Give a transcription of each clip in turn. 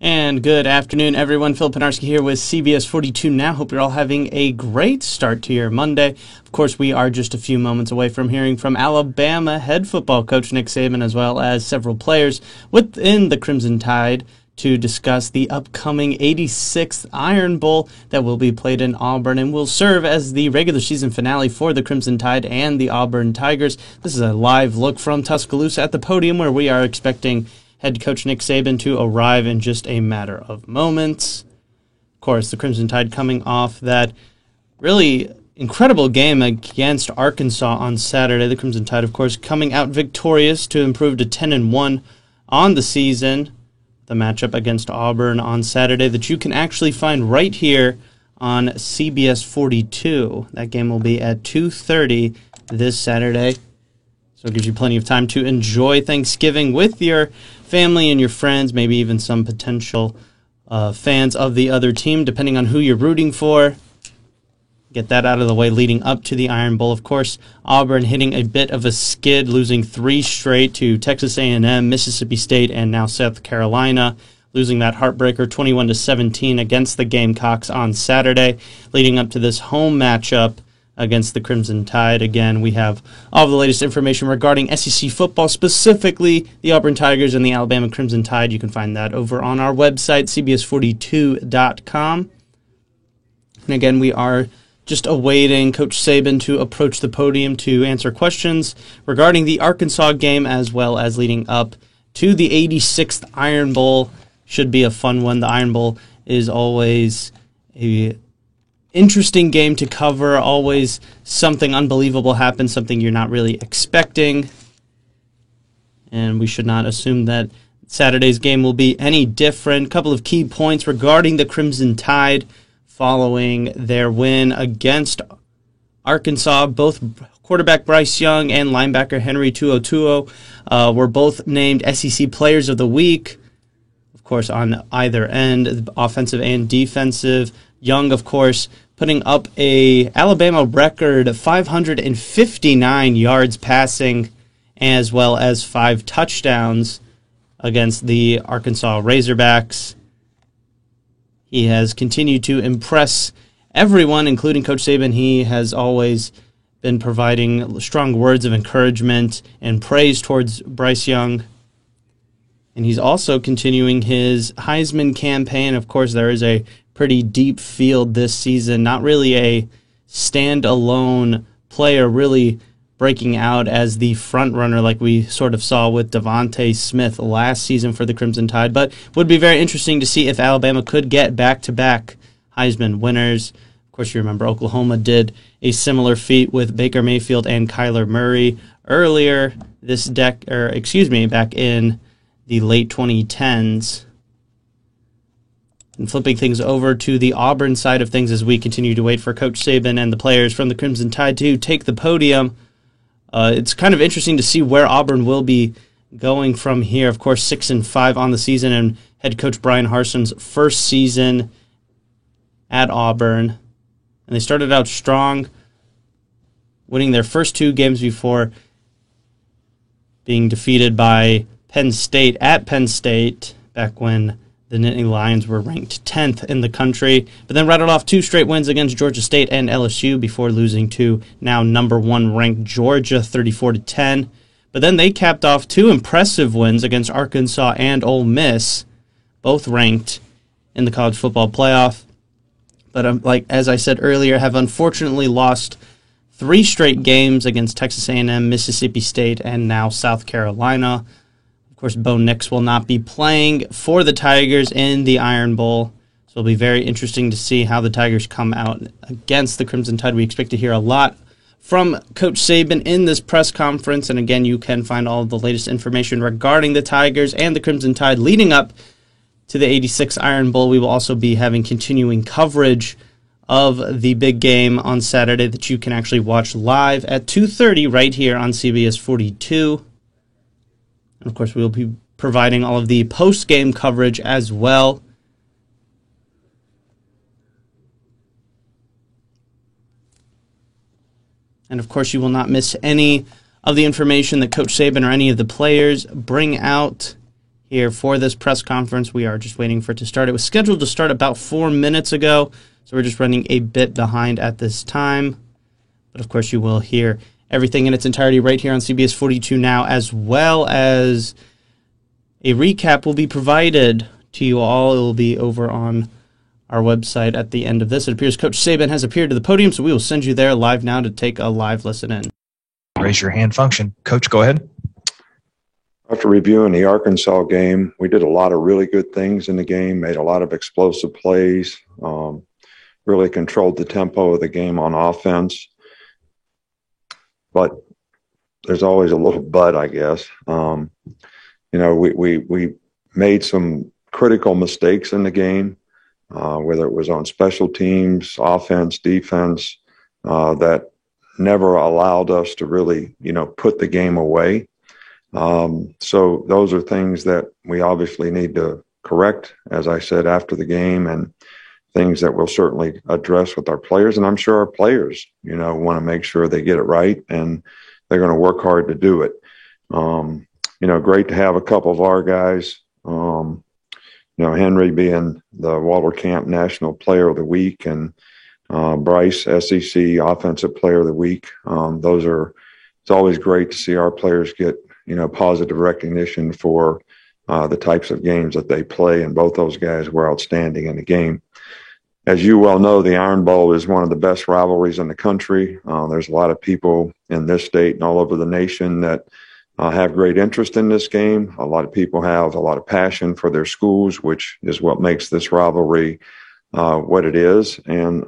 And good afternoon, everyone. Phil Penarski here with CBS 42 Now. Hope you're all having a great start to your Monday. Of course, we are just a few moments away from hearing from Alabama head football coach Nick Saban, as well as several players within the Crimson Tide, to discuss the upcoming 86th Iron Bowl that will be played in Auburn and will serve as the regular season finale for the Crimson Tide and the Auburn Tigers. This is a live look from Tuscaloosa at the podium, where we are expecting head coach Nick Saban to arrive in just a matter of moments. Of course, the Crimson Tide coming off that really incredible game against Arkansas on Saturday. The Crimson Tide, of course, coming out victorious to improve to 10-1 on the season. The matchup against Auburn on Saturday that you can actually find right here on CBS 42. That game will be at 2:30 this Saturday. So it gives you plenty of time to enjoy Thanksgiving with your family and your friends, maybe even some potential fans of the other team, depending on who you're rooting for. Get that out of the way leading up to the Iron Bowl. Of course, Auburn hitting a bit of a skid, losing 3 straight to Texas A&M, Mississippi State, and now South Carolina, losing that heartbreaker 21-17 against the Gamecocks on Saturday, leading up to this home matchup against the Crimson Tide. Again, we have all the latest information regarding SEC football, specifically the Auburn Tigers and the Alabama Crimson Tide. You can find that over on our website, cbs42.com. And again, we are just awaiting Coach Saban to approach the podium to answer questions regarding the Arkansas game, as well as leading up to the 86th Iron Bowl. Should be a fun one. The Iron Bowl is always a interesting game to cover. Always something unbelievable happens, something you're not really expecting. And we should not assume that Saturday's game will be any different. A couple of key points regarding the Crimson Tide following their win against Arkansas. Both quarterback Bryce Young and linebacker Henry To'oTo'o were both named SEC Players of the Week. Of course, on either end, offensive and defensive. Young, of course, putting up a Alabama record 559 yards passing, as well as 5 touchdowns against the Arkansas Razorbacks. He has continued to impress everyone, including Coach Saban. He has always been providing strong words of encouragement and praise towards Bryce Young. And he's also continuing his Heisman campaign. Of course, there is a pretty deep field this season. Not really a standalone player really breaking out as the front runner like we sort of saw with Devontae Smith last season for the Crimson Tide, but would be very interesting to see if Alabama could get back-to-back Heisman winners. Of course, you remember Oklahoma did a similar feat with Baker Mayfield and Kyler Murray earlier back in the late 2010s. And flipping things over to the Auburn side of things as we continue to wait for Coach Saban and the players from the Crimson Tide to take the podium. It's kind of interesting to see where Auburn will be going from here. Of course, 6-5 on the season, and head coach Brian Harsin's first season at Auburn. And they started out strong, winning their first 2 games before being defeated by Penn State at Penn State back when the Nittany Lions were ranked 10th in the country, but then rattled off 2 straight wins against Georgia State and LSU before losing to now number 1 ranked Georgia 34-10. But then they capped off 2 impressive wins against Arkansas and Ole Miss, both ranked in the college football playoff. But as I said earlier, have unfortunately lost 3 straight games against Texas A&M, Mississippi State, and now South Carolina. Of course, Bo Nix will not be playing for the Tigers in the Iron Bowl, so it'll be very interesting to see how the Tigers come out against the Crimson Tide. We expect to hear a lot from Coach Saban in this press conference, and again, you can find all of the latest information regarding the Tigers and the Crimson Tide leading up to the 86th Iron Bowl. We will also be having continuing coverage of the big game on Saturday that you can actually watch live at 2:30 right here on CBS 42. And of course, we will be providing all of the post-game coverage as well. And of course, you will not miss any of the information that Coach Saban or any of the players bring out here for this press conference. We are just waiting for it to start. It was scheduled to start about 4 minutes ago, so we're just running a bit behind at this time. But, of course, you will hear everything in its entirety right here on CBS 42 Now, as well as a recap will be provided to you all. It will be over on our website at the end of this. It appears Coach Saban has appeared to the podium, so we will send you there live now to take a live listen in. Raise your hand function. Coach, go ahead. After reviewing the Arkansas game, we did a lot of really good things in the game, made a lot of explosive plays, really controlled the tempo of the game on offense. But there's always a little but, I guess. We made some critical mistakes in the game, whether it was on special teams, offense, defense, that never allowed us to really, put the game away. So those are things that we obviously need to correct, as I said, after the game, and things that we'll certainly address with our players. And I'm sure our players, want to make sure they get it right, and they're going to work hard to do it. Great to have a couple of our guys, Henry being the Walter Camp National Player of the Week, and Bryce, SEC Offensive Player of the Week. It's always great to see our players get, positive recognition for the types of games that they play, and both those guys were outstanding in the game. As you well know, the Iron Bowl is one of the best rivalries in the country. There's a lot of people in this state and all over the nation that have great interest in this game. A lot of people have a lot of passion for their schools, which is what makes this rivalry what it is. And,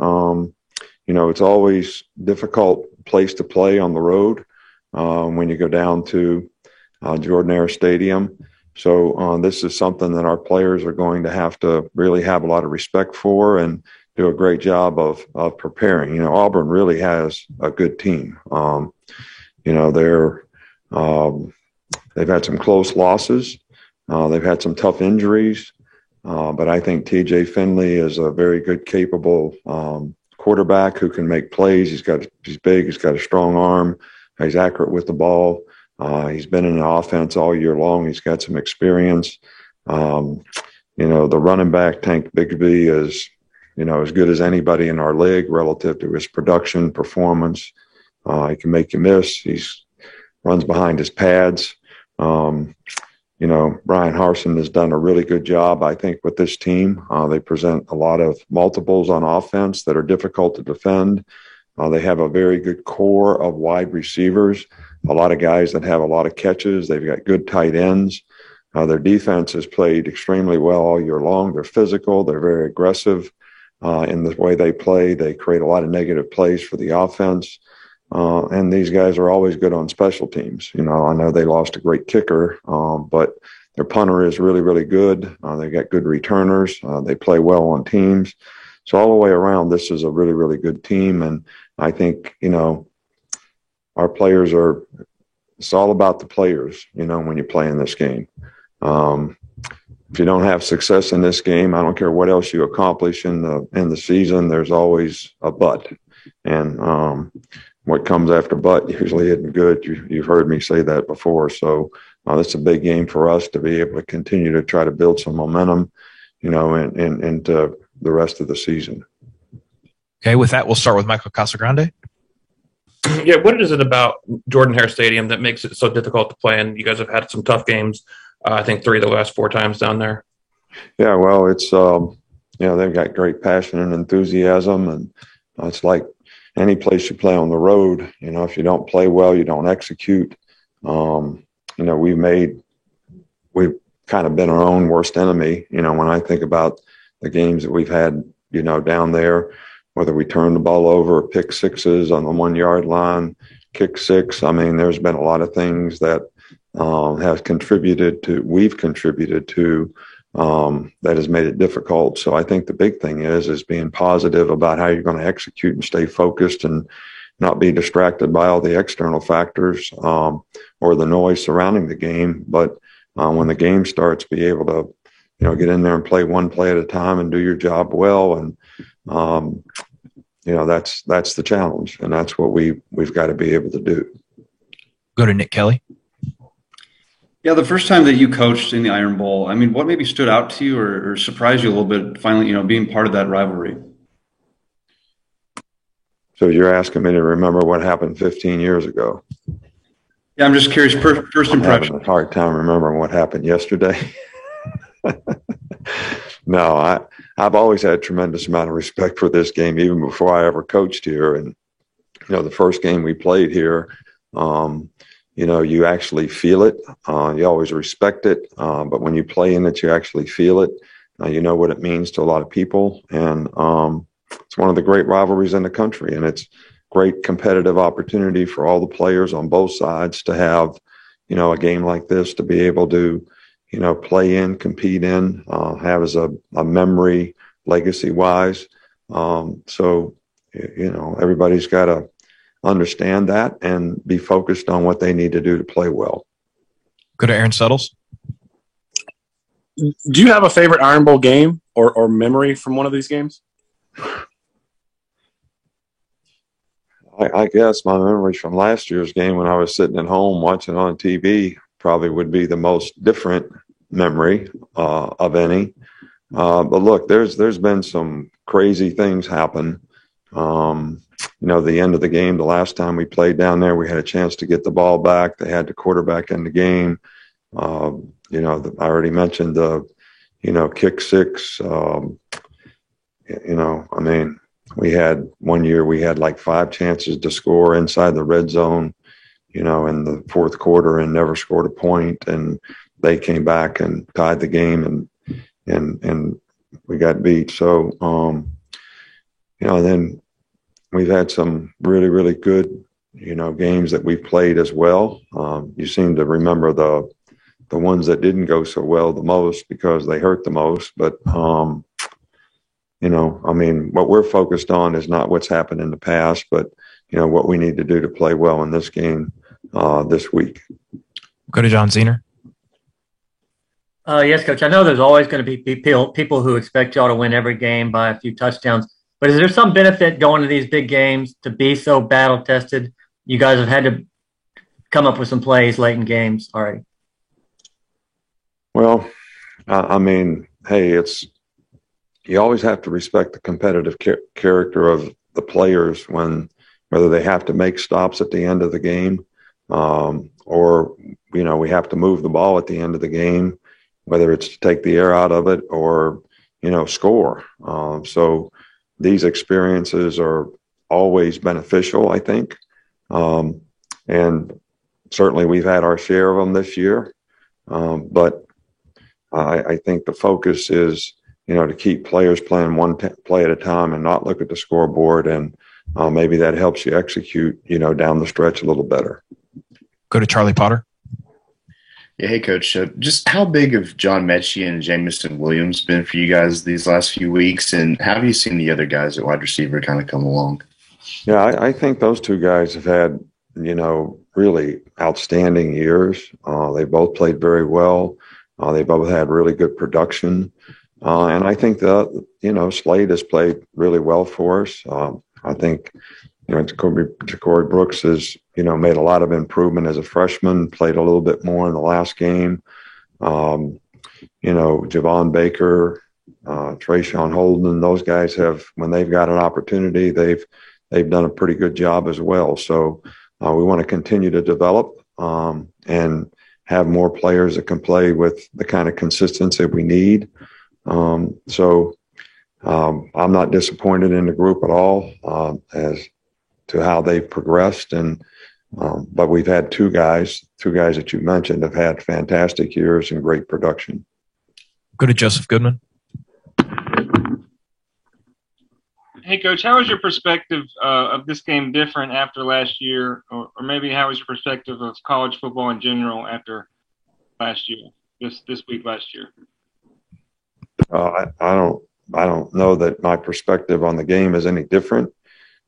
it's always a difficult place to play on the road when you go down to Jordan-Hare Stadium. So this is something that our players are going to have to really have a lot of respect for and do a great job of preparing. Auburn really has a good team. They've had some close losses. They've had some tough injuries. But I think TJ Finley is a very good, capable quarterback who can make plays. He's big. He's got a strong arm. He's accurate with the ball. He's been in the offense all year long. He's got some experience. The running back, Tank Bigsby, is, as good as anybody in our league relative to his production, performance. He can make you miss. He runs behind his pads. Brian Harsin has done a really good job, I think, with this team. They present a lot of multiples on offense that are difficult to defend. They have a very good core of wide receivers, a lot of guys that have a lot of catches. They've got good tight ends. Their defense has played extremely well all year long. They're physical. They're very aggressive in the way they play. They create a lot of negative plays for the offense. And these guys are always good on special teams. I know they lost a great kicker, but their punter is really, really good. They've got good returners. They play well on teams. So all the way around, this is a really, really good team. And I think, our players it's all about the players, when you play in this game. If you don't have success in this game, I don't care what else you accomplish in the season, there's always a but. And what comes after but usually isn't good. You've heard me say that before. So it's a big game for us to be able to continue to try to build some momentum, into the rest of the season. Okay, with that, we'll start with Michael Casagrande. Yeah, what is it about Jordan-Hare Stadium that makes it so difficult to play in? You guys have had some tough games, I think 3 of the last 4 times down there. Yeah, well, it's, they've got great passion and enthusiasm, and it's like any place you play on the road. If you don't play well, you don't execute. We've kind of been our own worst enemy. When I think about the games that we've had, down there, whether we turn the ball over, pick sixes on the 1 yard line, kick six. I mean, there's been a lot of things that we've contributed to that has made it difficult. So I think the big thing is being positive about how you're going to execute and stay focused and not be distracted by all the external factors or the noise surrounding the game. But when the game starts, be able to, get in there and play one play at a time and do your job well. And, that's the challenge, and that's what we've got to be able to do. Go to Nick Kelly. Yeah, the first time that you coached in the Iron Bowl, I mean, what maybe stood out to you or surprised you a little bit finally, being part of that rivalry? So you're asking me to remember what happened 15 years ago. Yeah, I'm just curious, first I'm impression. having a hard time remembering what happened yesterday. No, I've always had a tremendous amount of respect for this game, even before I ever coached here. And, the first game we played here, you actually feel it. You always respect it. But when you play in it, you actually feel it. You know what it means to a lot of people. And it's one of the great rivalries in the country. And it's great competitive opportunity for all the players on both sides to have, a game like this to be able to, play in, compete in, have as a memory legacy wise. So, everybody's got to understand that and be focused on what they need to do to play well. Go to Aaron Suttles. Do you have a favorite Iron Bowl game or memory from one of these games? I guess my memories from last year's game when I was sitting at home watching on TV probably would be the most different memory of any. But look, there's been some crazy things happen. The end of the game, the last time we played down there, we had a chance to get the ball back. They had the quarterback in the game. I already mentioned the, kick six. We had one year we had like 5 chances to score inside the red zone, in the fourth quarter and never scored a point. And they came back and tied the game and we got beat. So, then we've had some really, really good, games that we've played as well. You seem to remember the ones that didn't go so well the most because they hurt the most. But, what we're focused on is not what's happened in the past, but, what we need to do to play well in this game this week. Go to John Zener. Yes, Coach. I know there's always going to be people who expect y'all to win every game by a few touchdowns. But is there some benefit going to these big games to be so battle tested? You guys have had to come up with some plays late in games already. Well, hey, you always have to respect the competitive character of the players whether they have to make stops at the end of the game or, we have to move the ball at the end of the game, whether it's to take the air out of it or, score. So these experiences are always beneficial, I think. And certainly we've had our share of them this year. But I think the focus is, to keep players playing one play at a time and not look at the scoreboard. And maybe that helps you execute, down the stretch a little better. Go to Charlie Potter. Yeah, hey, Coach. Just how big have John Mechie and Jamison Williams been for you guys these last few weeks? And how have you seen the other guys at wide receiver kind of come along? Yeah, I think those two guys have had, really outstanding years. They both played very well. They both had really good production. And I think that, Slade has played really well for us. I think, Ja'Corey Brooks has, made a lot of improvement as a freshman, played a little bit more in the last game. Javon Baker, Trayshawn Holden, those guys have, when they've got an opportunity, they've done a pretty good job as well. So we want to continue to develop and have more players that can play with the kind of consistency we need. So I'm not disappointed in the group at all as to how they've progressed. But we've had two guys that you mentioned have had fantastic years and great production. Go to Joseph Goodman. Hey, Coach, how is your perspective of this game different after last year? Or maybe how is your perspective of college football in general after last year, this week last year? I don't know that my perspective on the game is any different.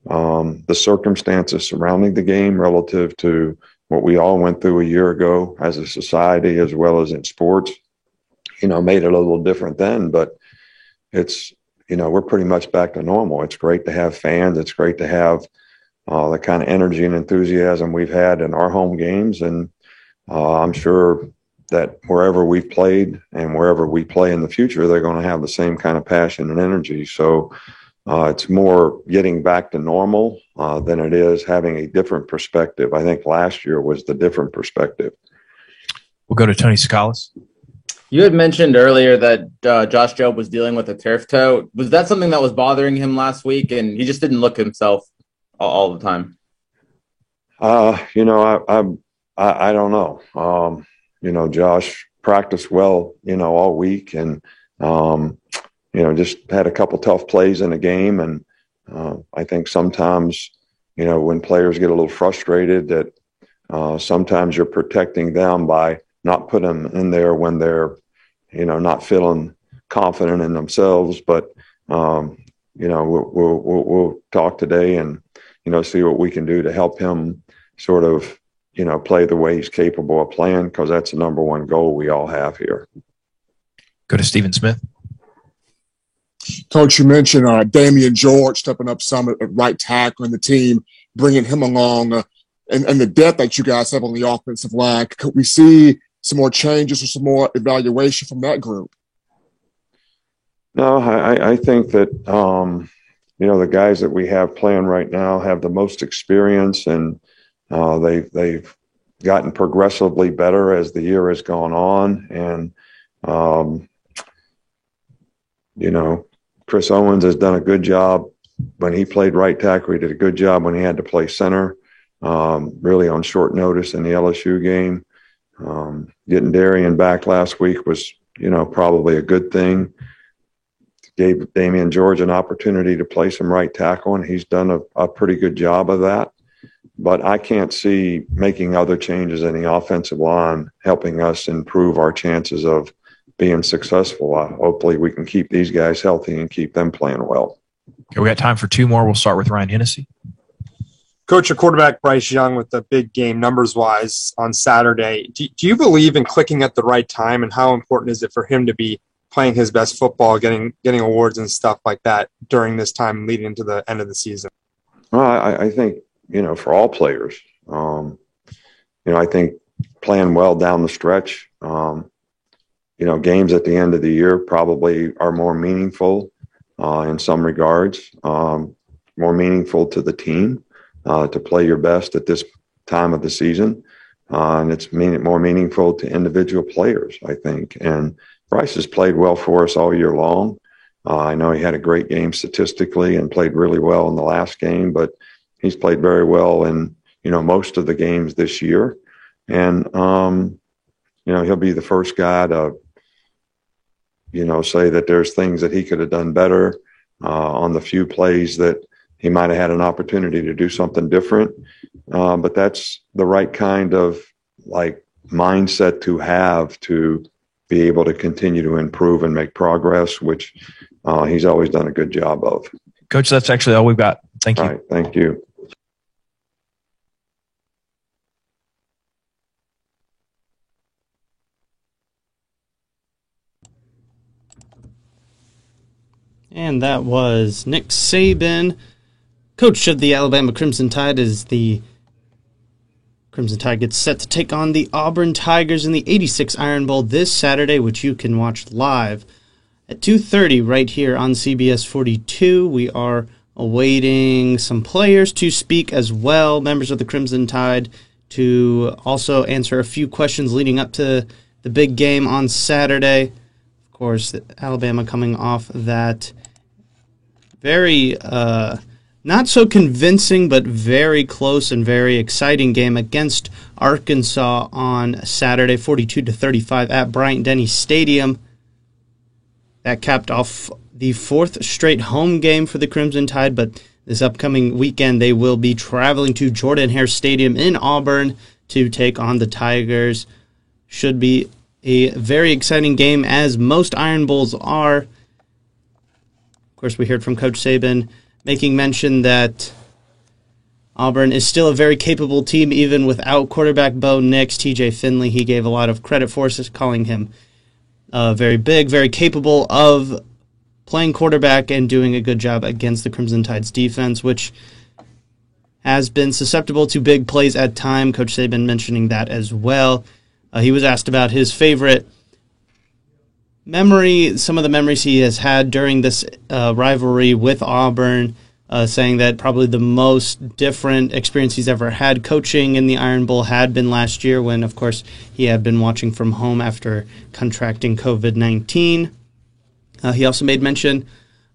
The circumstances surrounding the game relative to what we all went through a year ago as a society as well as in sports, made it a little different then, but it's, we're pretty much back to normal. It's great to have fans. It's great to have the kind of energy and enthusiasm we've had in our home games. And I'm sure, that wherever we've played and wherever we play in the future, they're going to have the same kind of passion and energy. So it's more getting back to normal than it is having a different perspective. I think last year was the different perspective. We'll go to Tony Scalise. You had mentioned earlier that Josh Jobe was dealing with a turf toe. Was that something that was bothering him last week, and he just didn't look himself all the time? I don't know. Josh practiced well, all week, and just had a couple tough plays in the game. And I think sometimes, when players get a little frustrated, that sometimes you're protecting them by not putting them in there when they're, not feeling confident in themselves. But, we'll talk today and, see what we can do to help him sort of, play the way he's capable of playing, because that's the number one goal we all have here. Go to Stephen Smith. Coach, you mentioned Damian George stepping up some at right tackle in the team, bringing him along, and the depth that you guys have on the offensive line. Could we see some more changes or some more evaluation from that group? No, I think that, the guys that we have playing right now have the most experience, and they've gotten progressively better as the year has gone on. And, Chris Owens has done a good job when he played right tackle. He did a good job when he had to play center, really on short notice in the LSU game. Getting Darian back last week was, probably a good thing. Gave Damian George an opportunity to play some right tackle, and he's done a pretty good job of that. But I can't see making other changes in the offensive line helping us improve our chances of being successful. Hopefully we can keep these guys healthy and keep them playing well. Okay, we got time for two more. We'll start with Ryan Hennessy. Coach, your quarterback Bryce Young with the big game numbers-wise on Saturday. Do you believe in clicking at the right time, and how important is it for him to be playing his best football, getting awards and stuff like that during this time leading into the end of the season? Well, I think, for all players, I think playing well down the stretch, games at the end of the year probably are more meaningful in some regards, more meaningful to the team to play your best at this time of the season. And it's more meaningful to individual players, I think. And Bryce has played well for us all year long. I know he had a great game statistically and played really well in the last game, but he's played very well in, most of the games this year. And, he'll be the first guy to, say that there's things that he could have done better on the few plays that he might have had an opportunity to do something different. But that's the right kind of mindset to have to be able to continue to improve and make progress, which he's always done a good job of. Coach, that's actually all we've got. Thank you. All right, thank you. And that was Nick Saban, coach of the Alabama Crimson Tide, as the Crimson Tide gets set to take on the Auburn Tigers in the 86 Iron Bowl this Saturday, which you can watch live at 2:30 right here on CBS 42. We are awaiting some players to speak as well, members of the Crimson Tide, to also answer a few questions leading up to the big game on Saturday. Of course, Alabama coming off that very not so convincing, but very close and very exciting game against Arkansas on Saturday, 42-35 at Bryant-Denny Stadium. That capped off the fourth straight home game for the Crimson Tide, but this upcoming weekend they will be traveling to Jordan-Hare Stadium in Auburn to take on the Tigers. Should be a very exciting game, as most Iron Bowls are. Of course, we heard from Coach Saban making mention that Auburn is still a very capable team, even without quarterback Bo Nix. TJ Finley, he gave a lot of credit for us, calling him very big, very capable of playing quarterback and doing a good job against the Crimson Tide's defense, which has been susceptible to big plays at time. Coach Saban mentioning that as well. He was asked about his favorite memory, some of the memories he has had during this rivalry with Auburn, saying that probably the most different experience he's ever had coaching in the Iron Bowl had been last year when, of course, he had been watching from home after contracting COVID-19. He also made mention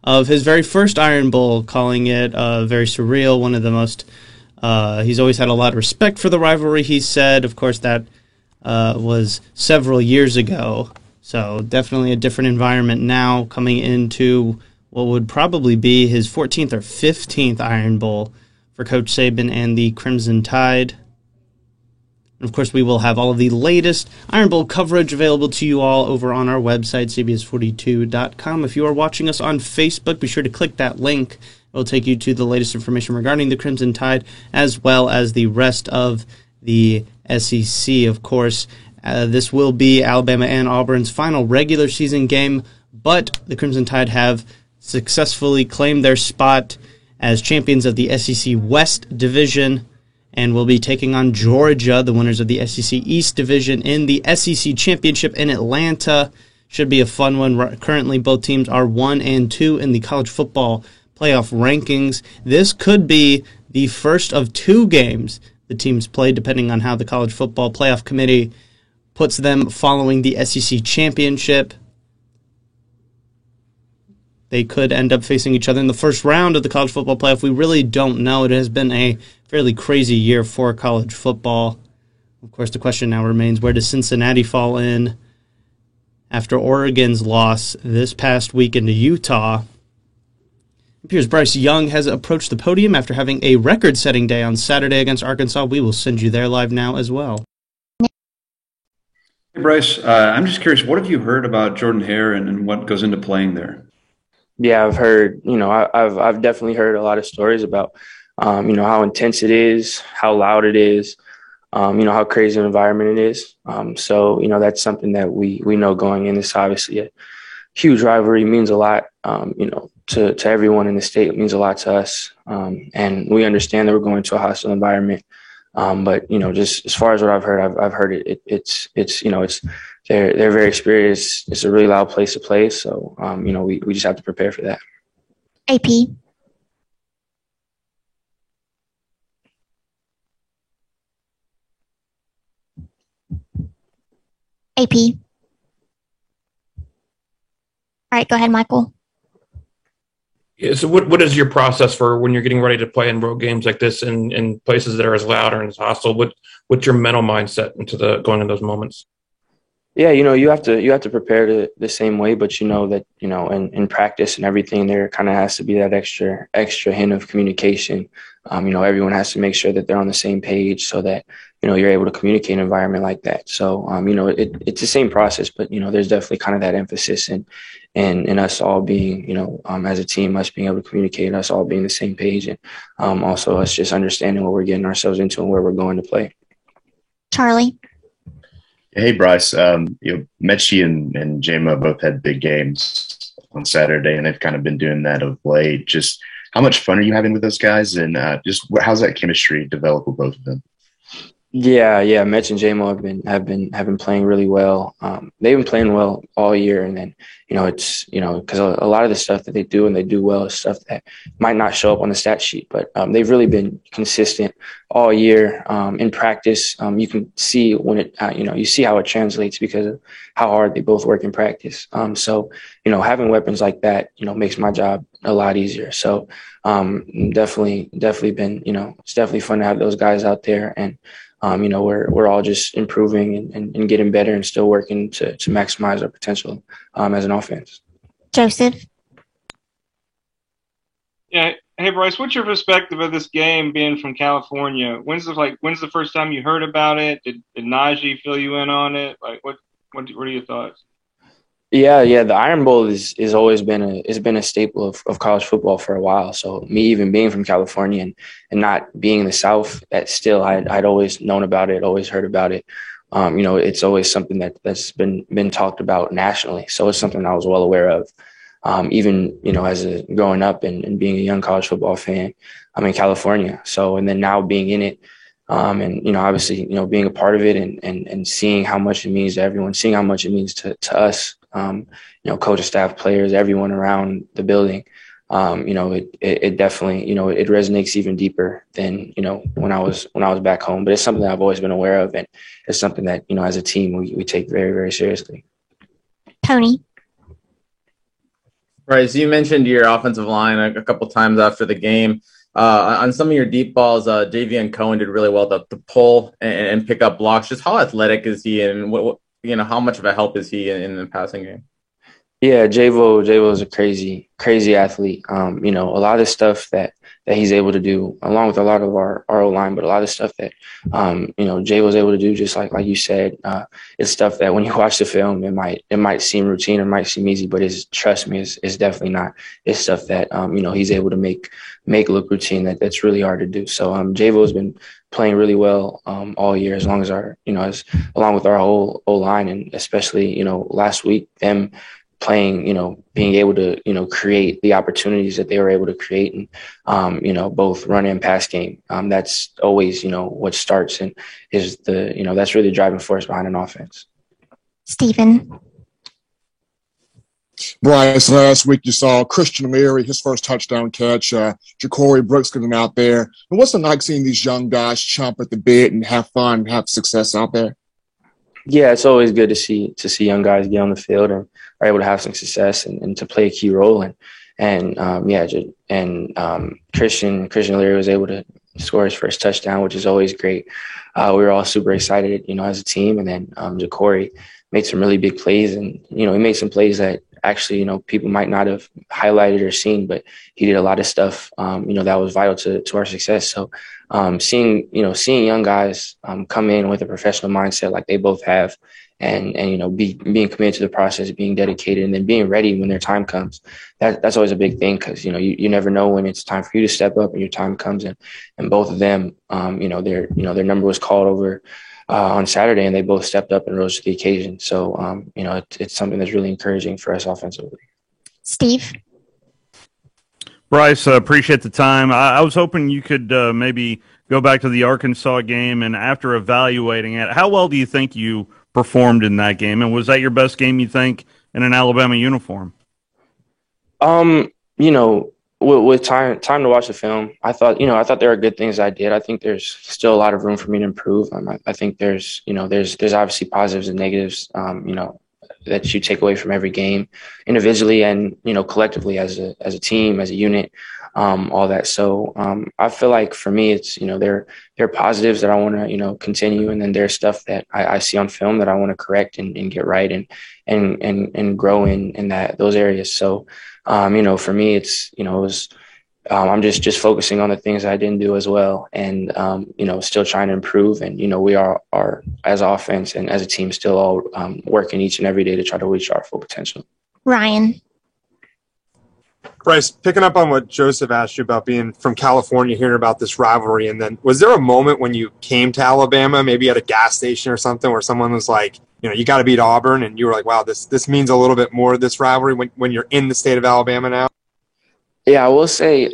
of his very first Iron Bowl, calling it very surreal, one of the most he's always had a lot of respect for the rivalry, he said. Of course, that was several years ago, so definitely a different environment now coming into what would probably be his 14th or 15th Iron Bowl for Coach Saban and the Crimson Tide. And of course, we will have all of the latest Iron Bowl coverage available to you all over on our website, CBS42.com. If you are watching us on Facebook, be sure to click that link. It will take you to the latest information regarding the Crimson Tide, as well as the rest of the SEC, of course. This will be Alabama and Auburn's final regular season game, but the Crimson Tide have successfully claimed their spot as champions of the SEC West Division and will be taking on Georgia, the winners of the SEC East Division, in the SEC Championship in Atlanta. Should be a fun one. Currently, both teams are 1 and 2 in the college football playoff rankings. This could be the first of 2 games the teams play, depending on how the College Football Playoff Committee puts them following the SEC Championship. They could end up facing each other in the first round of the college football playoff. We really don't know. It has been a fairly crazy year for college football. Of course, the question now remains, where does Cincinnati fall in after Oregon's loss this past weekend to Utah? It appears Bryce Young has approached the podium after having a record-setting day on Saturday against Arkansas. We will send you there live now as well. Hey, Bryce, I'm just curious, what have you heard about Jordan Hare and what goes into playing there? Yeah, I've heard, I've definitely heard a lot of stories about, how intense it is, how loud it is, how crazy an environment it is. So, that's something that we know going in. It's obviously a huge rivalry. It means a lot, to everyone in the state. It means a lot to us. And we understand that we're going to a hostile environment. But, just as far as what I've heard it's they're very experienced. It's a really loud place to play. So, we just have to prepare for that. AP. AP. All right, go ahead, Michael. Yeah, so what is your process for when you're getting ready to play in road games like this in places that are as loud or as hostile? What's your mental mindset into going in those moments? Yeah, you have to prepare the same way, but that in practice and everything, there kind of has to be that extra hint of communication. Everyone has to make sure that they're on the same page so that you're able to communicate in an environment like that. So it's the same process, but there's definitely kind of that emphasis in us all being as a team, us being able to communicate, us all being the same page, and also us just understanding what we're getting ourselves into and where we're going to play. Charlie. Hey, Bryce. Mechie and Jama both had big games on Saturday, and they've kind of been doing that of late. Just how much fun are you having with those guys, and how's that chemistry develop with both of them? Yeah. Mitch and Jamo have been playing really well. They've been playing well all year, and then it's because a lot of the stuff that they do and they do well is stuff that might not show up on the stat sheet, but they've really been consistent all year. In practice, you can see when it you see how it translates because of how hard they both work in practice. So having weapons like that makes my job a lot easier. So definitely been it's definitely fun to have those guys out there, and we're all just improving and getting better and still working to maximize our potential as an offense. Joseph. Yeah. Hey, Bryce, what's your perspective of this game being from California? When's the first time you heard about it? Did Najee fill you in on it? Like, what are your thoughts? Yeah. The Iron Bowl is always been a staple of college football for a while. So me even being from California and not being in the South, that still I'd always known about it, always heard about it. It's always something that's been talked about nationally. So it's something I was well aware of. Even as growing up and being a young college football fan, I'm in California. So and then now being in it, And, obviously, being a part of it and seeing how much it means to everyone, seeing how much it means to us, coach, staff, players, everyone around the building. It definitely, it resonates even deeper than, when I was back home, but it's something that I've always been aware of. And it's something that, as a team, we take very, very seriously. Tony. Right. So you mentioned your offensive line a couple times after the game. On some of your deep balls, Davion Cohen did really well to pull and pick up blocks. Just how athletic is he, and what how much of a help is he in the passing game? Yeah, Javo is a crazy athlete. A lot of the stuff that he's able to do, along with a lot of our O-line, but a lot of stuff that, Jay was able to do, just like you said, it's stuff that when you watch the film, it might seem routine or might seem easy, but trust me, it's definitely not. It's stuff that, he's able to make look routine that's really hard to do. So, Javo has been playing really well, all year, as long as along with our whole O-line, and especially, last week, them playing, being able to, create the opportunities that they were able to create, and, both run and pass game. That's always, what starts and is that's really the driving force behind an offense. Stephen. Bryce, last week you saw Christian Leary, his first touchdown catch, Ja'Cory Brooks getting out there. And what's it like seeing these young guys chomp at the bit and have fun and have success out there? Yeah, it's always good to see young guys get on the field and are able to have some success and to play a key role. Christian Leary was able to score his first touchdown, which is always great. We were all super excited, as a team. And then Ja'Cory made some really big plays, and he made some plays that actually people might not have highlighted or seen, but he did a lot of stuff that was vital to our success. So seeing young guys come in with a professional mindset like they both have, and being committed to the process, being dedicated, and then being ready when their time comes, that's always a big thing, because you never know when it's time for you to step up and your time comes. And both of them their number was called over on Saturday, and they both stepped up and rose to the occasion. So it's something that's really encouraging for us offensively. Steve. Bryce, appreciate the time. I was hoping you could maybe go back to the Arkansas game, and after evaluating it, how well do you think you performed in that game? And was that your best game, you think, in an Alabama uniform? With time to watch the film, I thought there were good things I did. I think there's still a lot of room for me to improve. I think there's obviously positives and negatives, that you take away from every game, individually and collectively as a team, as a unit, all that. So I feel like for me, it's there are positives that I want to continue, and then there's stuff that I see on film that I want to correct and get right and grow in those areas. So for me, it's it was I'm just focusing on the things I didn't do as well, and still trying to improve. And we are as offense and as a team still all working each and every day to try to reach our full potential. Ryan. Bryce, picking up on what Joseph asked you about being from California, hearing about this rivalry, and then was there a moment when you came to Alabama, maybe at a gas station or something, where someone was like, you got to beat Auburn, and you were like, wow, this means a little bit more, this rivalry, when you're in the state of Alabama now? Yeah, I will say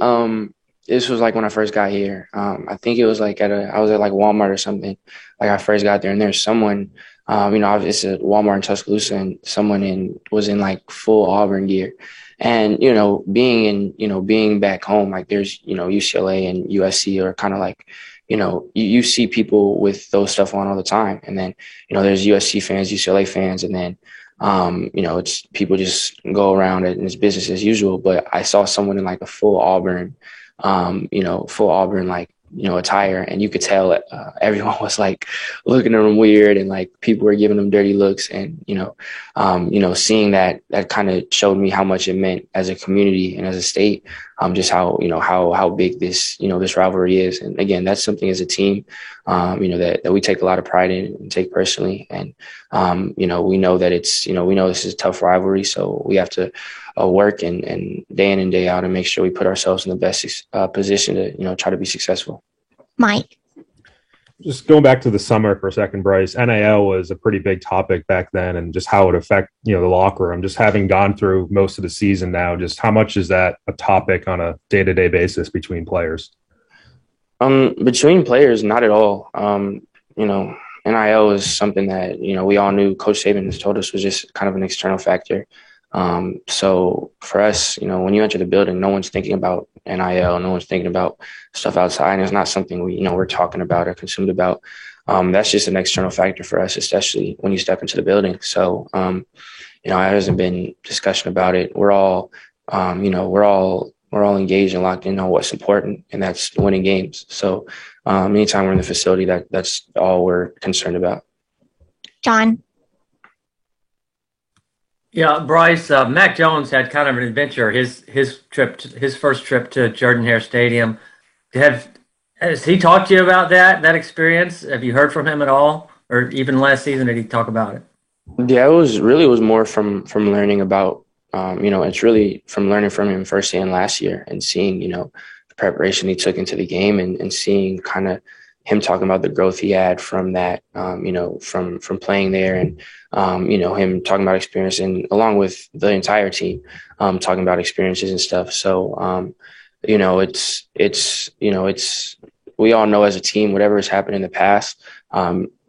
this was like when I first got here. I think it was like I was at like Walmart or something. Like I first got there, and there's someone, it's a Walmart in Tuscaloosa, and someone was in like full Auburn gear. And, being back home, like there's, UCLA and USC are kind of like, you see people with those stuff on all the time. And then, there's USC fans, UCLA fans, and then, it's people just go around it and it's business as usual. But I saw someone in like a full Auburn, like, attire, and you could tell everyone was like looking at them weird, and like people were giving them dirty looks. And, seeing that kind of showed me how much it meant as a community and as a state, just how big this rivalry is. And again, that's something as a team, that we take a lot of pride in and take personally. And, we know that we know this is a tough rivalry, so we have to work and day in and day out and make sure we put ourselves in the best position to, try to be successful. Mike. Just going back to the summer for a second, Bryce, NIL was a pretty big topic back then, and just how it affect, the locker room. Just having gone through most of the season now, just how much is that a topic on a day-to-day basis between players? Between players, not at all. You know, NIL is something that, you know, we all knew Coach Saban has told us was just kind of an external factor. So for us, you know, when you enter the building, no one's thinking about NIL, no one's thinking about stuff outside. And it's not something we, you know, we're talking about or consumed about. That's just an external factor for us, especially when you step into the building. So, you know, there hasn't been discussion about it. We're all, you know, we're all engaged and locked in on what's important, and that's winning games. So anytime we're in the facility, that's all we're concerned about. John. Yeah, Bryce. Mac Jones had kind of an adventure. His first trip to Jordan-Hare Stadium. Has he talked to you about that experience? Have you heard from him at all, or even last season did he talk about it? Yeah, it was more from learning about. You know, it's really from learning from him firsthand last year and seeing, you know, the preparation he took into the game and seeing kind of him talking about the growth he had from that, you know, from playing there and, you know, him talking about experience and along with the entire team, talking about experiences and stuff. So, you know, we all know as a team, whatever has happened in the past,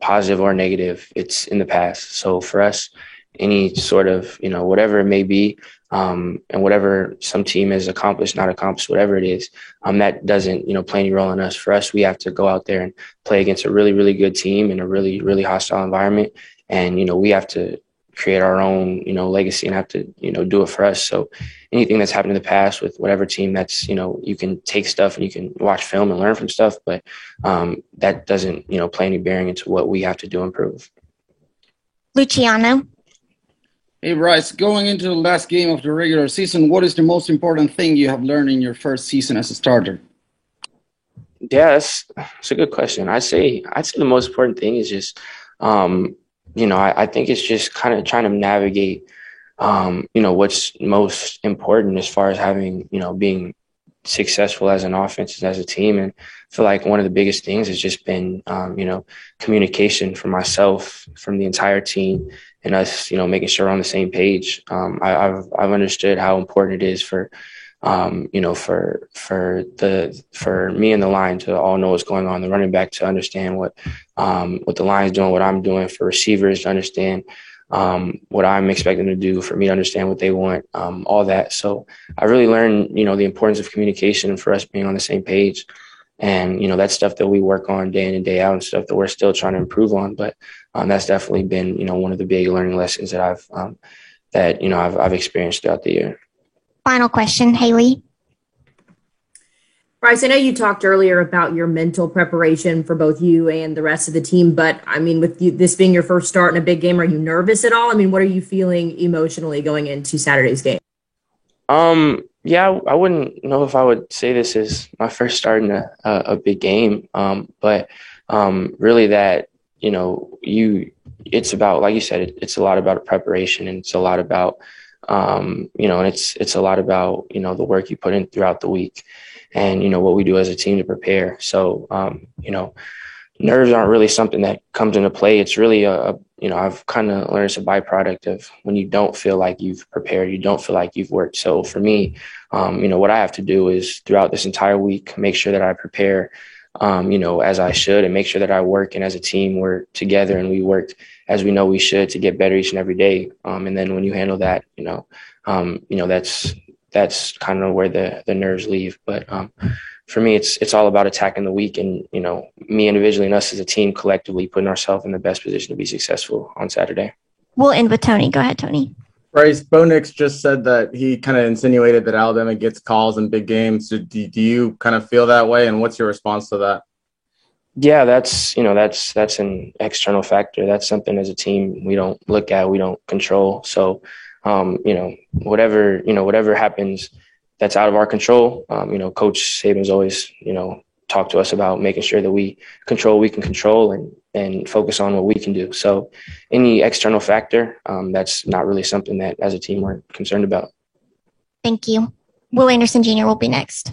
positive or negative, it's in the past. So for us, any sort of, you know, whatever it may be, and whatever some team has accomplished, not accomplished, whatever it is, that doesn't, you know, play any role in us. For us, we have to go out there and play against a really, really good team in a really, really hostile environment. And, you know, we have to create our own, you know, legacy and have to, you know, do it for us. So anything that's happened in the past with whatever team, that's, you know, you can take stuff and you can watch film and learn from stuff, but that doesn't, you know, play any bearing into what we have to do and improve. Luciano. Hey, Bryce, going into the last game of the regular season, what is the most important thing you have learned in your first season as a starter? Yeah, that's a good question. I'd say the most important thing is just, you know, I think it's just kind of trying to navigate, you know, what's most important as far as having, you know, being successful as an offense, as a team. And I feel like one of the biggest things has just been, you know, communication for myself, from the entire team, and us, you know, making sure we're on the same page. I've understood how important it is for, you know, for me and the line to all know what's going on, the running back to understand what the line's doing, what I'm doing, for receivers to understand what I'm expecting to do, for me to understand what they want, all that. So I really learned, you know, the importance of communication, for us being on the same page. And, you know, that's stuff that we work on day in and day out and stuff that we're still trying to improve on. But that's definitely been, you know, one of the big learning lessons that I've experienced throughout the year. Final question, Haley. Bryce, I know you talked earlier about your mental preparation for both you and the rest of the team, but I mean, with this being your first start in a big game, are you nervous at all? I mean, what are you feeling emotionally going into Saturday's game? Yeah, I wouldn't know if I would say this is my first start in a big game. But really that, you know, it's about, like you said, it's a lot about preparation, and it's a lot about, you know, and it's a lot about, you know, the work you put in throughout the week and, you know, what we do as a team to prepare. So, you know, nerves aren't really something that comes into play. It's really you know, I've kind of learned it's a byproduct of when you don't feel like you've prepared, you don't feel like you've worked. So for me, you know, what I have to do is throughout this entire week, make sure that I prepare, you know, as I should, and make sure that I work, and as a team, we're together and we work as we know we should to get better each and every day. And then when you handle that, you know, that's kind of where the nerves leave. But for me, it's all about attacking the week, and, you know, me individually and us as a team collectively putting ourselves in the best position to be successful on Saturday. We'll end with Tony. Go ahead, Tony. Bryce, Bo Nix just said that he kind of insinuated that Alabama gets calls in big games. Do you kind of feel that way, and what's your response to that? Yeah, that's an external factor. That's something as a team we don't look at, we don't control. So, you know, whatever happens that's out of our control, you know, Coach Saban's always, you know, talked to us about making sure that we control what we can control and focus on what we can do. So any external factor, that's not really something that as a team we're concerned about. Thank you. Will Anderson Jr. will be next.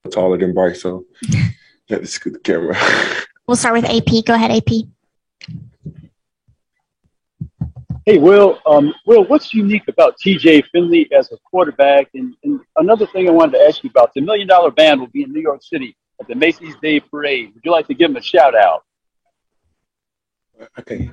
taller than Bryce, so had to scoot the camera. We'll start with AP. Go ahead, AP. Hey, Will. Will, what's unique about TJ Finley as a quarterback? And another thing I wanted to ask you about, the $1 Million Band will be in New York City at the Macy's Day Parade. Would you like to give him a shout out? Okay.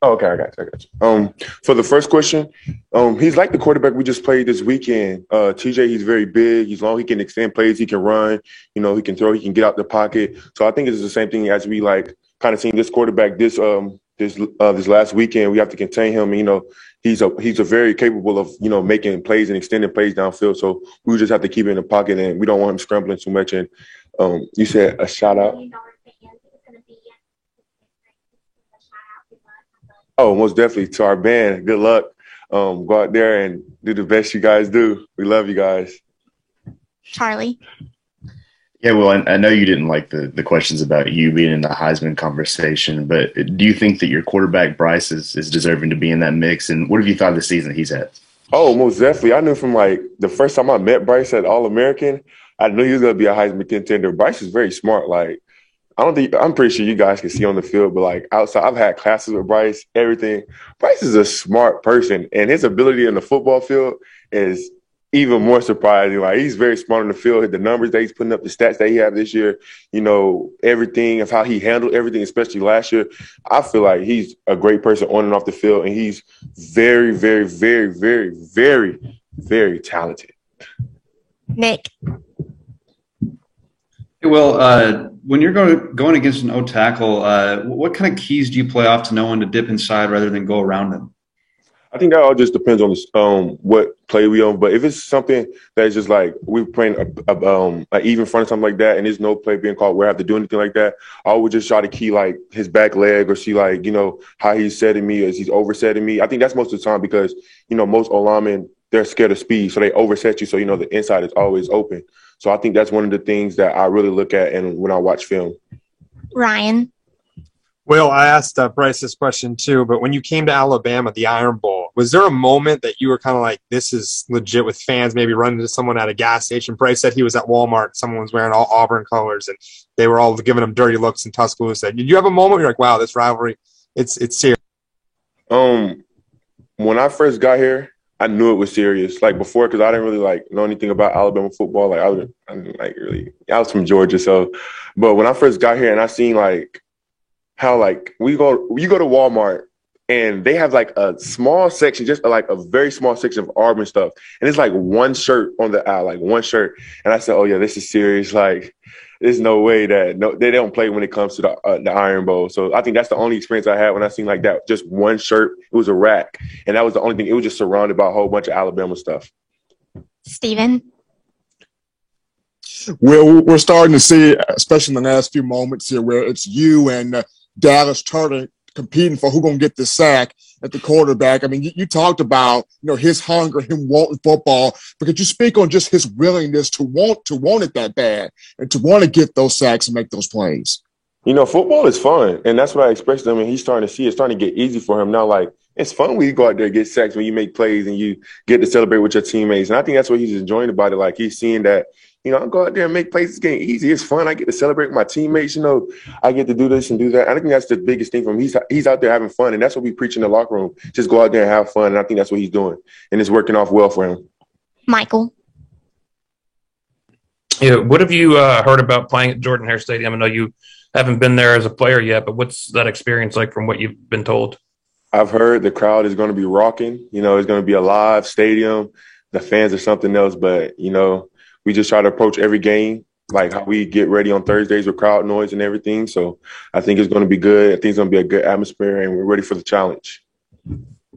Oh, okay, I got you. For the first question, he's like the quarterback we just played this weekend. TJ, he's very big. He's long. He can extend plays. He can run. You know, he can throw. He can get out the pocket. So I think it's the same thing as we kind of seen this quarterback this last weekend. We have to contain him. And, you know, he's a very capable of, you know, making plays and extending plays downfield. So we just have to keep him in the pocket, and we don't want him scrambling too much. And you said a shout out. Oh, most definitely to our band. Good luck. Go out there and do the best you guys do. We love you guys. Charlie. Yeah, well, I know you didn't like the questions about you being in the Heisman conversation, but do you think that your quarterback, Bryce, is deserving to be in that mix? And what have you thought of the season he's had? Oh, most definitely. I knew from the first time I met Bryce at All-American, I knew he was going to be a Heisman contender. Bryce is very smart. I'm pretty sure you guys can see on the field, but outside, I've had classes with Bryce, everything. Bryce is a smart person, and his ability in the football field is even more surprising. He's very smart on the field. The numbers that he's putting up, the stats that he had this year, you know, everything of how he handled everything, especially last year. I feel like he's a great person on and off the field, and he's very, very, very, very, very, very talented. Nick. Well, when you're going against an O tackle, what kind of keys do you play off to know when to dip inside rather than go around them? I think that all just depends on what play we on. But if it's something that's just we're playing an even front or something like that, and there's no play being called where I have to do anything like that, I would just try to key his back leg or see you know, how he's setting me, as he's oversetting me. I think that's most of the time because, you know, most O-linemen, they're scared of speed, so they overset you. So, you know, the inside is always open. So I think that's one of the things that I really look at and when I watch film. Ryan. Will, I asked Bryce this question too, but when you came to Alabama, the Iron Bowl, was there a moment that you were kind of like, this is legit with fans, maybe running into someone at a gas station? Bryce said he was at Walmart. Someone was wearing all Auburn colors, and they were all giving him dirty looks, and Tuscaloosa said, did you have a moment where you're like, wow, this rivalry, it's serious? When I first got here, I knew it was serious. Before, because I didn't really know anything about Alabama football. I was from Georgia, so. But when I first got here and I seen how you go to Walmart and they have a small section, just a very small section of Auburn stuff, and it's one shirt on the aisle, one shirt. And I said, oh yeah, this is serious. There's no way that they don't play when it comes to the Iron Bowl. So I think that's the only experience I had when I seen that. Just one shirt. It was a rack, and that was the only thing. It was just surrounded by a whole bunch of Alabama stuff. Steven? We're starting to see, especially in the last few moments here, where it's you and Dallas Turner competing for who's going to get the sack at the quarterback. I mean, you talked about, you know, his hunger, him wanting football, but could you speak on just his willingness to want it that bad and to want to get those sacks and make those plays? You know, football is fun, and that's what I expressed to him, and he's starting to see it's starting to get easy for him now. It's fun when you go out there and get sacks, when you make plays and you get to celebrate with your teammates. And I think that's what he's enjoying about it. He's seeing that, you know, I go out there and make plays. It's getting easy. It's fun. I get to celebrate with my teammates. You know, I get to do this and do that. I think that's the biggest thing for him. He's out there having fun, and that's what we preach in the locker room. Just go out there and have fun, and I think that's what he's doing, and it's working off well for him. Michael. Yeah, what have you heard about playing at Jordan-Hare Stadium? I know you haven't been there as a player yet, but what's that experience like from what you've been told? I've heard the crowd is going to be rocking. You know, it's going to be a live stadium. The fans are something else, but, you know, we just try to approach every game like how we get ready on Thursdays with crowd noise and everything. So I think it's going to be good. I think it's going to be a good atmosphere, and we're ready for the challenge.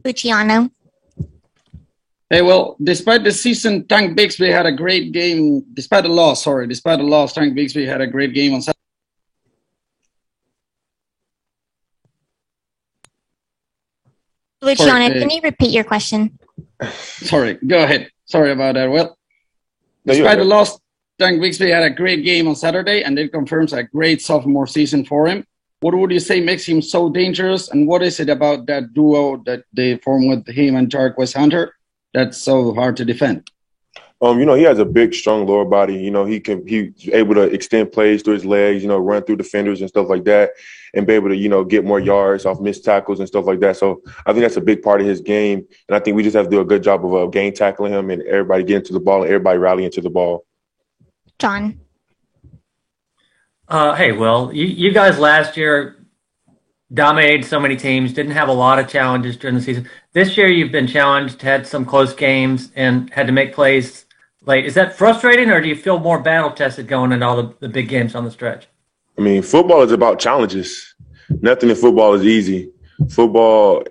Luciano. Hey, well, despite the season, Tank Bixby had a great game. Despite the loss, Tank Bixby had a great game on Saturday. Luciano, can you repeat your question? Sorry, go ahead. Sorry about that. Well, despite the loss, Tank Bixby had a great game on Saturday, and it confirms a great sophomore season for him. What would you say makes him so dangerous, and what is it about that duo that they form with him and Jarquez Hunter that's so hard to defend? He has a big, strong lower body. He's able to extend plays through his legs, run through defenders and stuff like that, and be able to, get more yards off missed tackles and stuff like that. So I think that's a big part of his game. And I think we just have to do a good job of game tackling him and everybody getting to the ball and everybody rallying to the ball. John. Hey, Will, you guys last year dominated so many teams, didn't have a lot of challenges during the season. This year you've been challenged, had some close games, and had to make plays late. Is that frustrating, or do you feel more battle-tested going into all the big games on the stretch? I mean, football is about challenges. Nothing in football is easy. Football,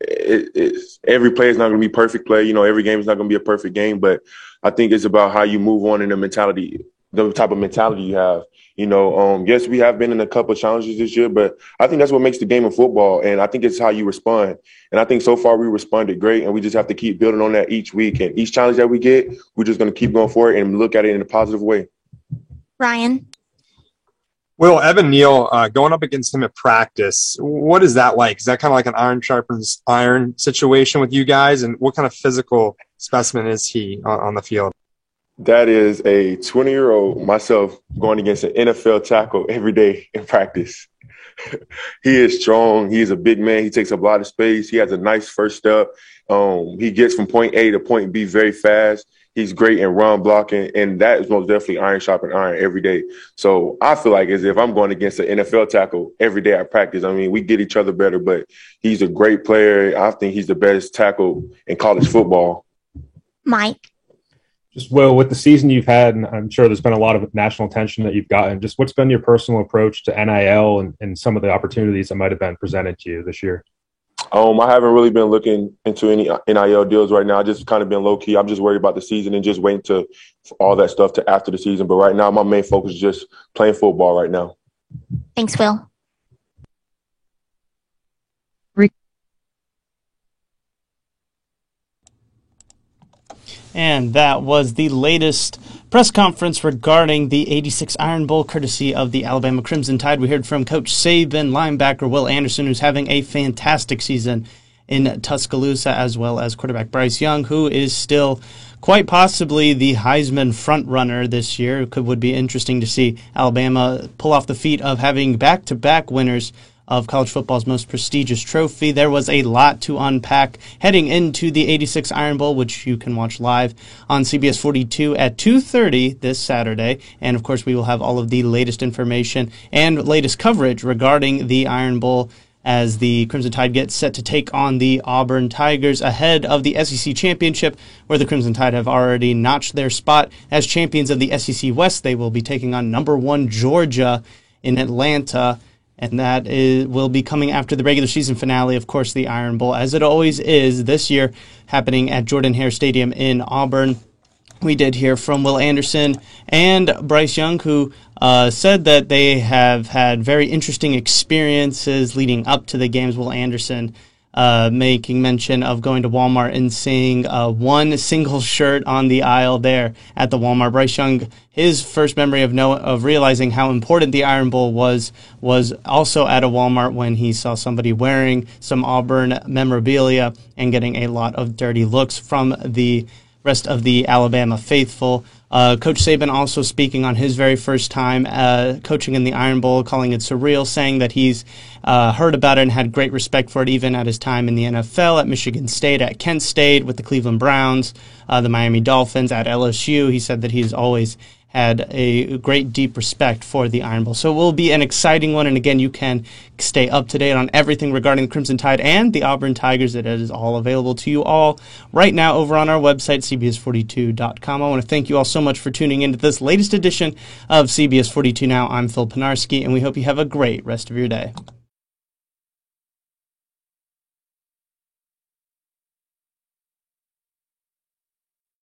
every play is not going to be perfect play. Every game is not going to be a perfect game, but I think it's about how you move on in the mentality, the type of mentality you have. Yes, we have been in a couple of challenges this year, but I think that's what makes the game of football, and I think it's how you respond. And I think so far we responded great, and we just have to keep building on that each week. And each challenge that we get, we're just going to keep going for it and look at it in a positive way. Ryan. Will, Evan Neal, going up against him at practice, what is that like? Is that kind of like an iron sharpens iron situation with you guys? And what kind of physical specimen is he on the field? That is a 20-year-old myself going against an NFL tackle every day in practice. He is strong. He is a big man. He takes up a lot of space. He has a nice first step. He gets from point A to point B very fast. He's great in run blocking, and that is most definitely iron sharpening iron every day. So I feel like as if I'm going against an NFL tackle every day at practice. I mean, we get each other better, but he's a great player. I think he's the best tackle in college football. Mike. Just, Will, with the season you've had, and I'm sure there's been a lot of national attention that you've gotten, just what's been your personal approach to NIL and some of the opportunities that might have been presented to you this year? I haven't really been looking into any NIL deals right now. I just kind of been low key. I'm just worried about the season and just waiting to all that stuff to after the season. But right now, my main focus is just playing football right now. Thanks, Will. And that was the latest press conference regarding the 86 Iron Bowl, courtesy of the Alabama Crimson Tide. We heard from Coach Saban, linebacker Will Anderson, who's having a fantastic season in Tuscaloosa, as well as quarterback Bryce Young, who is still quite possibly the Heisman frontrunner this year. It would be interesting to see Alabama pull off the feat of having back-to-back winners of college football's most prestigious trophy. There was a lot to unpack heading into the 86 Iron Bowl, which you can watch live on CBS 42 at 2:30 this Saturday. And, of course, we will have all of the latest information and latest coverage regarding the Iron Bowl as the Crimson Tide gets set to take on the Auburn Tigers ahead of the SEC Championship, where the Crimson Tide have already notched their spot as champions of the SEC West. They will be taking on number 1 Georgia in Atlanta. And that will be coming after the regular season finale, of course, the Iron Bowl, as it always is this year, happening at Jordan-Hare Stadium in Auburn. We did hear from Will Anderson and Bryce Young, who said that they have had very interesting experiences leading up to the games. Will Anderson making mention of going to Walmart and seeing one single shirt on the aisle there at the Walmart. Bryce Young, his first memory of realizing how important the Iron Bowl was also at a Walmart when he saw somebody wearing some Auburn memorabilia and getting a lot of dirty looks from the rest of the Alabama faithful. Coach Saban also speaking on his very first time coaching in the Iron Bowl, calling it surreal, saying that he's heard about it and had great respect for it even at his time in the NFL, at Michigan State, at Kent State, with the Cleveland Browns, the Miami Dolphins, at LSU. He said that he's always had a great, deep respect for the Iron Bowl. So it will be an exciting one, and again, you can stay up to date on everything regarding the Crimson Tide and the Auburn Tigers. It is all available to you all right now over on our website, CBS42.com. I want to thank you all so much for tuning into this latest edition of CBS 42 Now. I'm Phil Pinarski, and we hope you have a great rest of your day.